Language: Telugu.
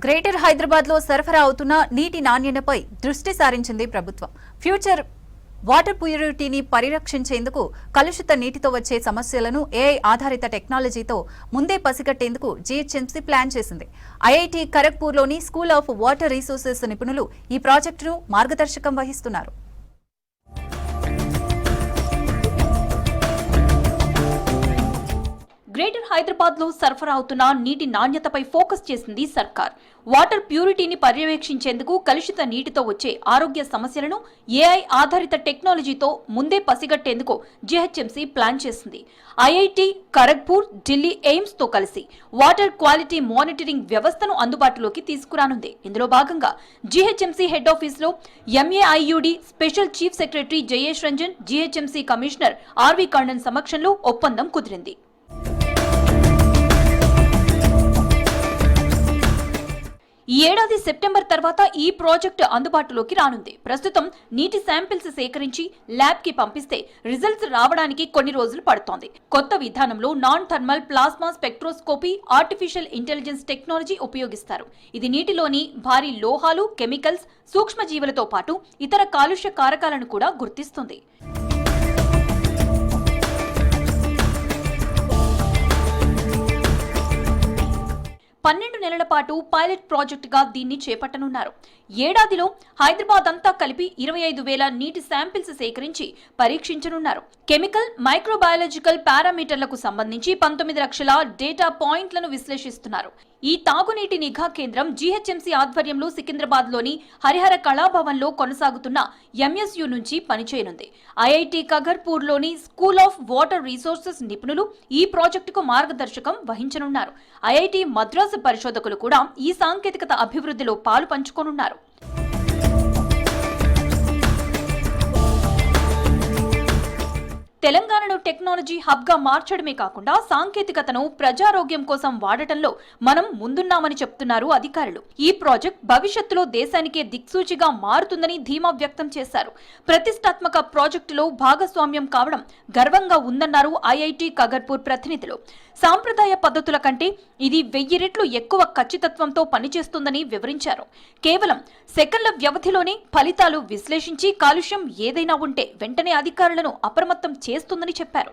గ్రేటర్ హైదరాబాద్ లో సరఫరా అవుతున్న నీటి నాణ్యతపై దృష్టి సారించింది ప్రభుత్వం. ఫ్యూచర్ వాటర్ ప్యూరిటీని పరిరక్షించేందుకు కలుషిత నీటితో వచ్చే సమస్యలను ఏఐ ఆధారిత టెక్నాలజీతో ముందే పసిగట్టేందుకు జీహెచ్ఎంసీ ప్లాన్ చేసింది. ఐఐటి ఖరగ్పూర్లోని స్కూల్ ఆఫ్ వాటర్ రిసోర్సెస్ నిపుణులు ఈ ప్రాజెక్టును మార్గదర్శకం వహిస్తున్నారు. గ్రేటర్ హైదరాబాద్ లో సరఫరా అవుతున్న నీటి నాణ్యతపై ఫోకస్ చేసింది సర్కార్. వాటర్ ప్యూరిటీని పర్యవేక్షించేందుకు కలుషిత నీటితో వచ్చే ఆరోగ్య సమస్యలను ఏఐ ఆధారిత టెక్నాలజీతో ముందే పసిగట్టేందుకు జీహెచ్ఎంసీ ప్లాన్ చేసింది. ఐఐటి ఖరగ్పూర్, ఢిల్లీ ఎయిమ్స్ తో కలిసి వాటర్ క్వాలిటీ మానిటరింగ్ వ్యవస్థను అందుబాటులోకి తీసుకురానుంది. ఇందులో భాగంగా జీహెచ్ఎంసీ హెడ్ ఆఫీస్ లో MAIUD special chief secretary Jayesh Ranjan, GHMC commissioner RV Karnan సమక్షంలో ఒప్పందం కుదిరింది. ఈ ఏడాది సెప్టెంబర్ తర్వాత ఈ ప్రాజెక్టు అందుబాటులోకి రానుంది. ప్రస్తుతం నీటి శాంపిల్స్ సేకరించి ల్యాబ్ కి పంపిస్తే రిజల్ట్స్ రావడానికి కొన్ని రోజులు పడుతోంది. కొత్త విధానంలో non thermal plasma spectroscopy, artificial intelligence technology ఉపయోగిస్తారు. ఇది నీటిలోని భారీ లోహాలు, కెమికల్స్, సూక్ష్మజీవులతో పాటు ఇతర కాలుష్య కారకాలను కూడా గుర్తిస్తుంది. 12 నెలల పాటు పైలట్ ప్రాజెక్టుగా దీన్ని చేపట్టనున్నారు. ఏడాదిలో హైదరాబాద్ అంతా కలిపి 25,000 నీటి శాంపిల్స్ సేకరించి పరీక్షించనున్నారు. కెమికల్, మైక్రోబయాలజికల్ పారామీటర్లకు సంబంధించి 19 లక్షల డేటా పాయింట్లను విశ్లేషిస్తున్నారు. ఈ తాగునీటి నిఘా కేంద్రం జీహెచ్ఎంసీ ఆధ్వర్యంలో సికింద్రాబాద్ లోని హరిహర కళాభవన్ లో కొనసాగుతున్న ఎంఎస్యు నుంచి పనిచేయనుంది. ఐఐటి ఖరగ్పూర్ లోని స్కూల్ ఆఫ్ వాటర్ రిసోర్సెస్ నిపుణులు ఈ ప్రాజెక్టుకు మార్గదర్శకం వహించనున్నారు. ఐఐటి మద్రాసు పరిశోధకులు కూడా ఈ సాంకేతికత అభివృద్ధిలో పాలు పంచుకోనున్నారు. తెలంగాణను టెక్నాలజీ హబ్ గా మార్చడమే కాకుండా సాంకేతికతను ప్రజారోగ్యం కోసం వాడటంలో మనం ముందున్నామని చెప్తున్నారు అధికారులు. ఈ ప్రాజెక్ట్ భవిష్యత్తులో దేశానికే దిక్సూచిగా మారుతుందని ధీమా వ్యక్తం చేశారు. ప్రతిష్టాత్మక ప్రాజెక్టులో భాగస్వామ్యం కావడం గర్వంగా ఉందన్నారు ఐఐటి ఖరగ్పూర్ ప్రతినిధులు. సాంప్రదాయ పద్ధతుల కంటే ఇది 1000 రెట్లు ఎక్కువ ఖచ్చితత్వంతో పనిచేస్తుందని వివరించారు. కేవలం సెకన్ల వ్యవధిలోనే ఫలితాలు విశ్లేషించి కాలుష్యం ఏదైనా ఉంటే వెంటనే అధికారులను అప్రమత్తం చేస్తుందని చెప్పారు.